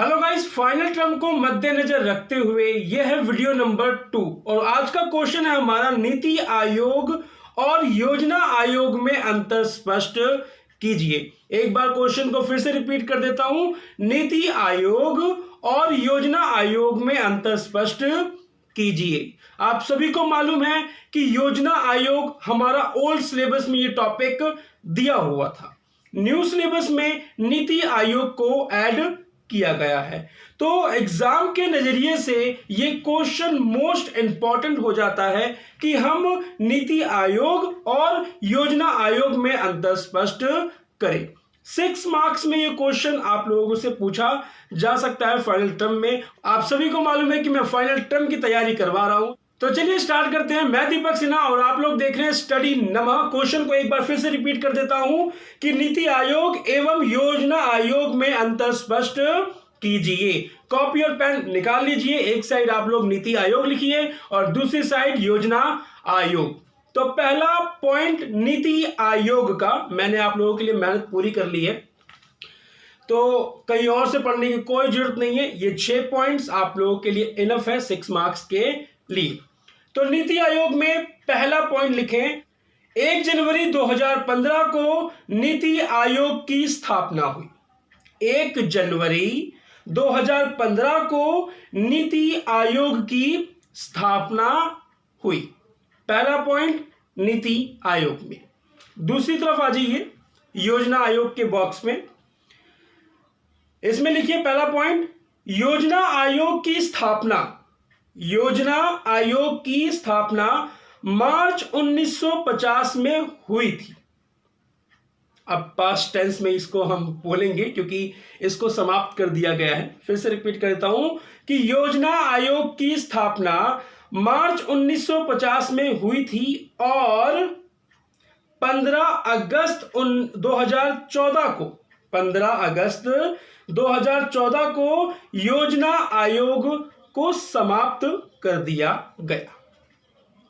Hello guys, final term को मद्देनजर रखते हुए यह है वीडियो नंबर 2 और आज का क्वेश्चन है हमारा नीति आयोग और योजना आयोग में अंतर स्पष्ट कीजिए। एक बार क्वेश्चन को फिर से रिपीट कर देता हूं। नीति आयोग और योजना आयोग में अंतर स्पष्ट कीजिए। आप सभी को मालूम है कि योजना आयोग हमारा ओल्ड सिलेबस में ये टॉपिक दिया हुआ था। न्यू सिलेबस में नीति आयोग को ऐड किया गया है, तो एग्जाम के नजरिए से ये क्वेश्चन मोस्ट इंपॉर्टेंट हो जाता है कि हम नीति आयोग और योजना आयोग में अंतर स्पष्ट करें। 6 मार्क्स में ये क्वेश्चन आप लोगों से पूछा जा सकता है फाइनल टर्म में। आप सभी को मालूम है कि मैं फाइनल टर्म की तैयारी करवा रहा हूं, तो चलिए स्टार्ट करते हैं। मैं दीपक सिन्हा और आप लोग देख रहे हैं स्टडी नमा। क्वेश्चन को एक बार फिर से रिपीट कर देता हूं कि नीति आयोग एवं योजना आयोग में अंतर स्पष्ट कीजिए। कॉपी और पेन निकाल लीजिए। एक साइड आप लोग नीति आयोग लिखिए और दूसरी साइड योजना आयोग। तो पहला पॉइंट नीति आयोग का मैंने आप लोगों के लिए मेहनत पूरी कर ली है, तो कहीं और से पढ़ने की कोई जरूरत नहीं है। ये 6 पॉइंट्स आप लोगों के लिए इनफ है 6 मार्क्स के लिए। तो नीति आयोग में पहला पॉइंट लिखें, 1 जनवरी 2015 को नीति आयोग की स्थापना हुई। 1 जनवरी 2015 को नीति आयोग की स्थापना हुई। पहला पॉइंट नीति आयोग में। दूसरी तरफ आ जाइए योजना आयोग के बॉक्स में, इसमें लिखिए पहला पॉइंट, योजना आयोग की स्थापना। योजना आयोग की स्थापना मार्च 1950 में हुई थी। अब पास्ट टेंस में इसको हम बोलेंगे क्योंकि इसको समाप्त कर दिया गया है। फिर से रिपीट करता हूं कि योजना आयोग की स्थापना मार्च 1950 में हुई थी और 15 अगस्त 2014 को योजना आयोग को समाप्त कर दिया गया।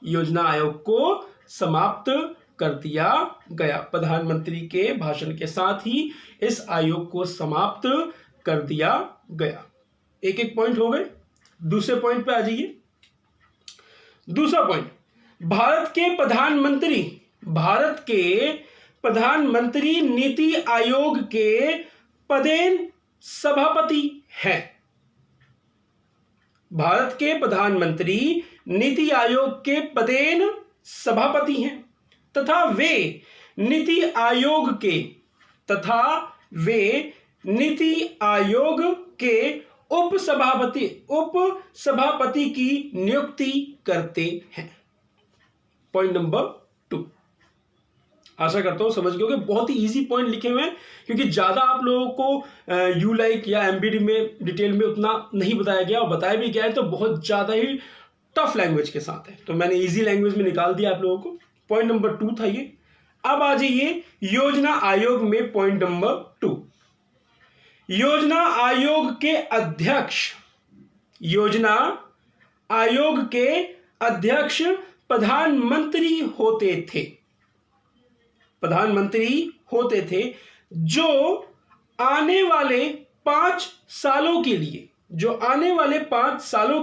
योजना आयोग को समाप्त कर दिया गया। प्रधानमंत्री के भाषण के साथ ही इस आयोग को समाप्त कर दिया गया। एक एक पॉइंट हो गए। दूसरे पॉइंट पे आ जाइए। दूसरा पॉइंट, भारत के प्रधानमंत्री नीति आयोग के पदेन सभापति हैं। भारत के प्रधानमंत्री नीति आयोग के पदेन सभापति हैं तथा वे नीति आयोग के उप सभापति की नियुक्ति करते हैं। Point number 2। आशा करता हूं समझ गए होंगे। बहुत ही इजी पॉइंट लिखे हुए हैं क्योंकि ज्यादा आप लोगों को यू लाइक या एमबीडी में डिटेल में उतना नहीं बताया गया, और बताया भी गया है तो बहुत ज्यादा ही टफ लैंग्वेज के साथ है, तो मैंने इजी लैंग्वेज में निकाल दिया आप लोगों को। पॉइंट नंबर 2 था ये। अब आ जाइए योजना आयोग में। पॉइंट नंबर 2, योजना आयोग के अध्यक्ष प्रधानमंत्री होते थे जो आने वाले 5 सालों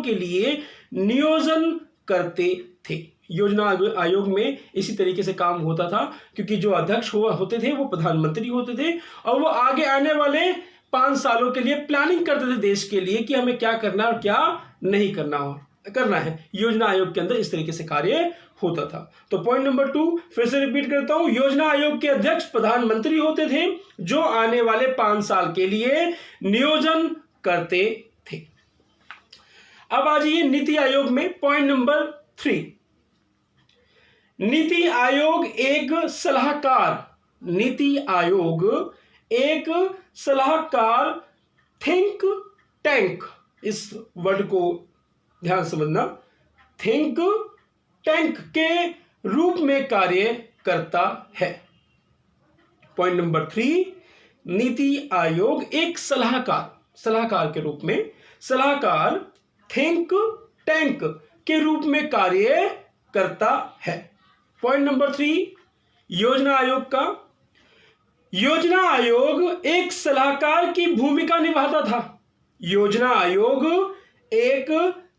के लिए नियोजन करते थे। योजना आयोग में इसी तरीके से काम होता था क्योंकि जो अध्यक्ष होते थे वो प्रधानमंत्री होते थे और वो आगे आने वाले 5 सालों के लिए प्लानिंग करते थे देश के लिए कि हमें क्या करना और क्या नहीं करना है। योजना आयोग के अंदर इस तरीके से कार्य होता था। तो पॉइंट नंबर 2 फिर से रिपीट करता हूं, योजना आयोग के अध्यक्ष प्रधानमंत्री होते थे जो आने वाले 5 साल के लिए नियोजन करते थे। अब आ जाइए नीति आयोग में। पॉइंट नंबर 3, नीति आयोग एक सलाहकार थिंक टैंक। इस वर्ड को ध्यान समझना, थिंक टैंक के रूप में कार्य करता है। पॉइंट नंबर 3, नीति आयोग एक सलाहकार के रूप में, सलाहकार थिंक टैंक के रूप में कार्य करता है। पॉइंट नंबर 3, योजना आयोग का। योजना आयोग एक सलाहकार की भूमिका निभाता था। योजना आयोग एक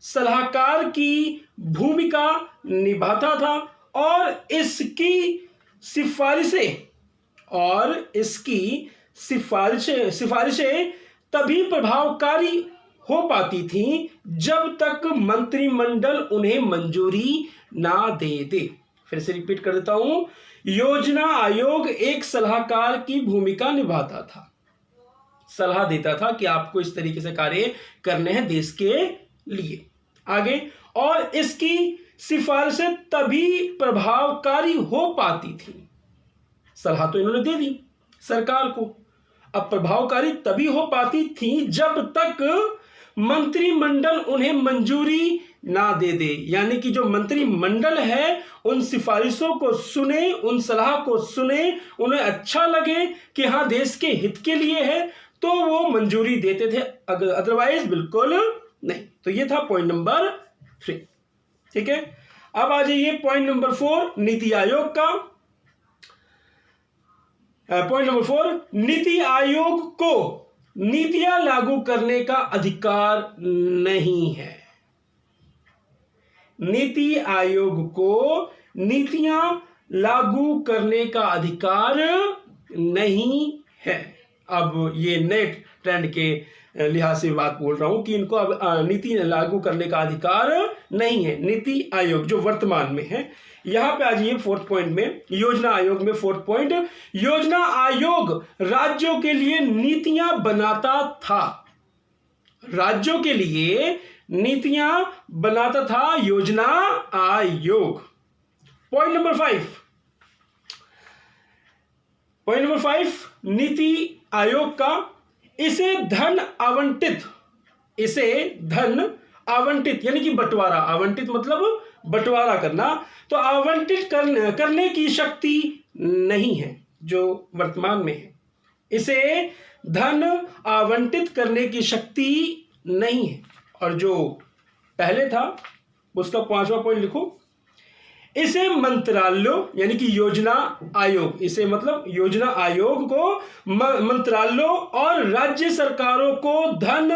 सलाहकार की भूमिका निभाता था और इसकी सिफारिशें तभी प्रभावकारी हो पाती थीं जब तक मंत्रिमंडल उन्हें मंजूरी ना दे दे। फिर से रिपीट कर देता हूं, योजना आयोग एक सलाहकार की भूमिका निभाता था, सलाह देता था कि आपको इस तरीके से कार्य करने हैं देश के लिए। आगे, और इसकी सिफारिशें तभी प्रभावकारी हो पाती थी। सलाह तो इन्होंने दे दी सरकार को, अब प्रभावकारी तभी हो पाती थी जब तक मंत्रिमंडल उन्हें मंजूरी ना दे दे। यानी कि जो मंत्रिमंडल है उन सिफारिशों को सुने, उन सलाह को सुने, उन्हें अच्छा लगे कि हाँ देश के हित के लिए है, तो वो मंजूरी देते थे, अदरवाइज बिल्कुल नहीं। तो ये था पॉइंट नंबर 3। ठीक है, अब आ जाइए पॉइंट नंबर 4 नीति आयोग का। पॉइंट नंबर 4, नीति आयोग को नीतियां लागू करने का अधिकार नहीं है। नीति आयोग को नीतियां लागू करने का अधिकार नहीं है। अब ये नेट ट्रेंड के लिहाज से बात बोल रहा हूं कि इनको अब नीति लागू करने का अधिकार नहीं है। नीति आयोग जो वर्तमान में है, यहां पे आ जाइए 4th पॉइंट में, योजना आयोग में 4th पॉइंट, योजना आयोग राज्यों के लिए नीतियां बनाता था। राज्यों के लिए नीतियां बनाता था योजना आयोग। पॉइंट नंबर 5 नीति आयोग का, इसे धन आवंटित यानी कि बंटवारा, आवंटित मतलब बंटवारा करना, तो आवंटित करने की शक्ति नहीं है जो वर्तमान में है। इसे धन आवंटित करने की शक्ति नहीं है। और जो पहले था उसका 5वां पॉइंट लिखो, इसे मंत्रालयों यानी कि योजना आयोग, इसे मतलब योजना आयोग को मंत्रालयों और राज्य सरकारों को धन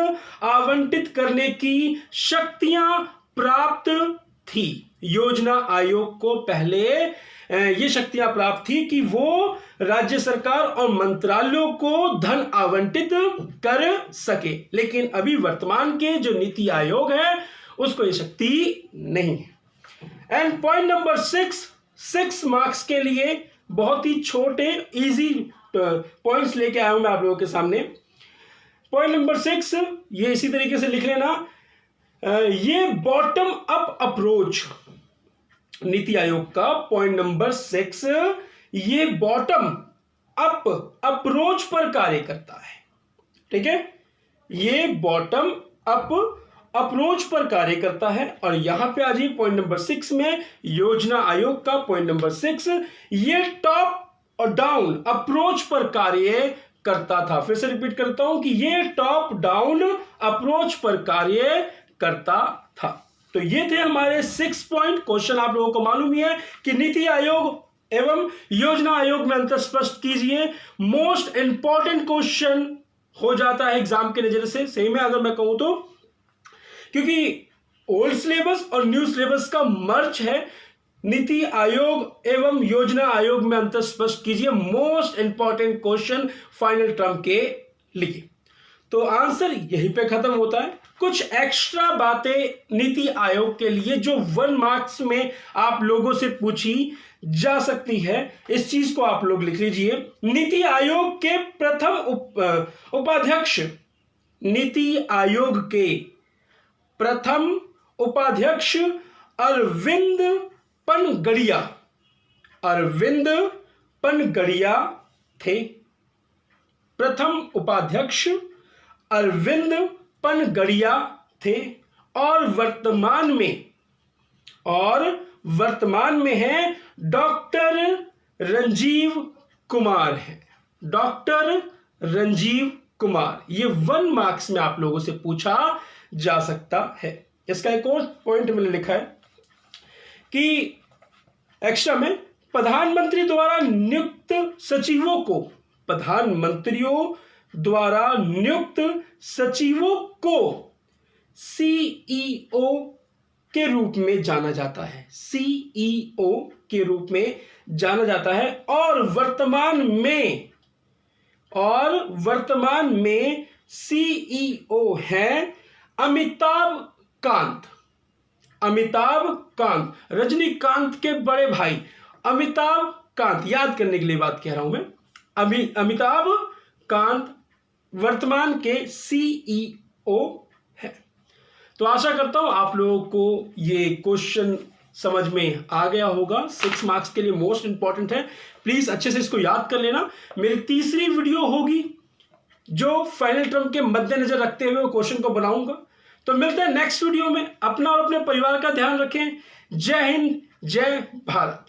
आवंटित करने की शक्तियां प्राप्त थी। योजना आयोग को पहले ये शक्तियां प्राप्त थी कि वो राज्य सरकार और मंत्रालयों को धन आवंटित कर सके, लेकिन अभी वर्तमान के जो नीति आयोग है उसको ये शक्ति नहीं है। एंड पॉइंट नंबर 6 मार्क्स के लिए बहुत ही छोटे इजी पॉइंट्स लेके आया हूं मैं आप लोगों के सामने। पॉइंट नंबर 6 ये इसी तरीके से लिख लेना, ये bottom up approach, NITI Aayog का पॉइंट नंबर 6 ये बॉटम अप अप्रोच पर कार्य करता है। ठीक है, ये बॉटम अप अप्रोच पर कार्य करता है। और यहां पे आ जाइए पॉइंट नंबर 6 में, योजना आयोग का पॉइंट नंबर 6 ये टॉप और डाउन अप्रोच पर कार्य करता था। फिर से रिपीट करता हूं कि ये टॉप डाउन अप्रोच पर कार्य करता था। तो ये थे हमारे 6 पॉइंट। क्वेश्चन आप लोगों को मालूम ही है कि नीति आयोग एवं योजना आयोग में अंतर स्पष्ट कीजिए। मोस्ट इंपॉर्टेंट क्वेश्चन हो जाता है एग्जाम के नजर से, सही में अगर मैं कहूं तो, क्योंकि ओल्ड सिलेबस और न्यू सिलेबस का मर्ज है। नीति आयोग एवं योजना आयोग में अंतर स्पष्ट कीजिए, most important question final term के लिए। तो आंसर यहीं पे खत्म होता है। कुछ एक्स्ट्रा बातें नीति आयोग के लिए जो 1 मार्क्स में आप लोगों से पूछी जा सकती है, इस चीज को आप लोग लिख लीजिए। नीति आयोग के प्रथम उपाध्यक्ष, नीति आयोग के प्रथम उपाध्यक्ष अरविंद पनगड़िया थे। प्रथम उपाध्यक्ष अरविंद पनगड़िया थे और वर्तमान में है डॉक्टर रंजीव कुमार है। डॉक्टर रंजीव कुमार, ये 1 मार्क्स में आप लोगों से पूछा जा सकता है। इसका एक और पॉइंट मैंने लिखा है कि एक्स्ट्रा में, प्रधानमंत्री द्वारा नियुक्त सचिवों को, प्रधानमंत्रियों द्वारा नियुक्त सचिवों को सीईओ के रूप में जाना जाता है। सीईओ के रूप में जाना जाता है और वर्तमान में सीईओ हैं अमिताभ कांत, रजनीकांत के बड़े भाई अमिताभ कांत। याद करने के लिए बात कह रहा हूं मैं। अमिताभ कांत वर्तमान के सीईओ है। तो आशा करता हूं आप लोगों को ये क्वेश्चन समझ में आ गया होगा। 6 मार्क्स के लिए मोस्ट इंपॉर्टेंट है, प्लीज अच्छे से इसको याद कर लेना। मेरी तीसरी वीडियो होगी जो फाइनल टर्म के मद्देनजर रखते हुए क्वेश्चन को बनाऊंगा। तो मिलते हैं नेक्स्ट वीडियो में। अपना और अपने परिवार का ध्यान रखें। जय हिंद, जय भारत।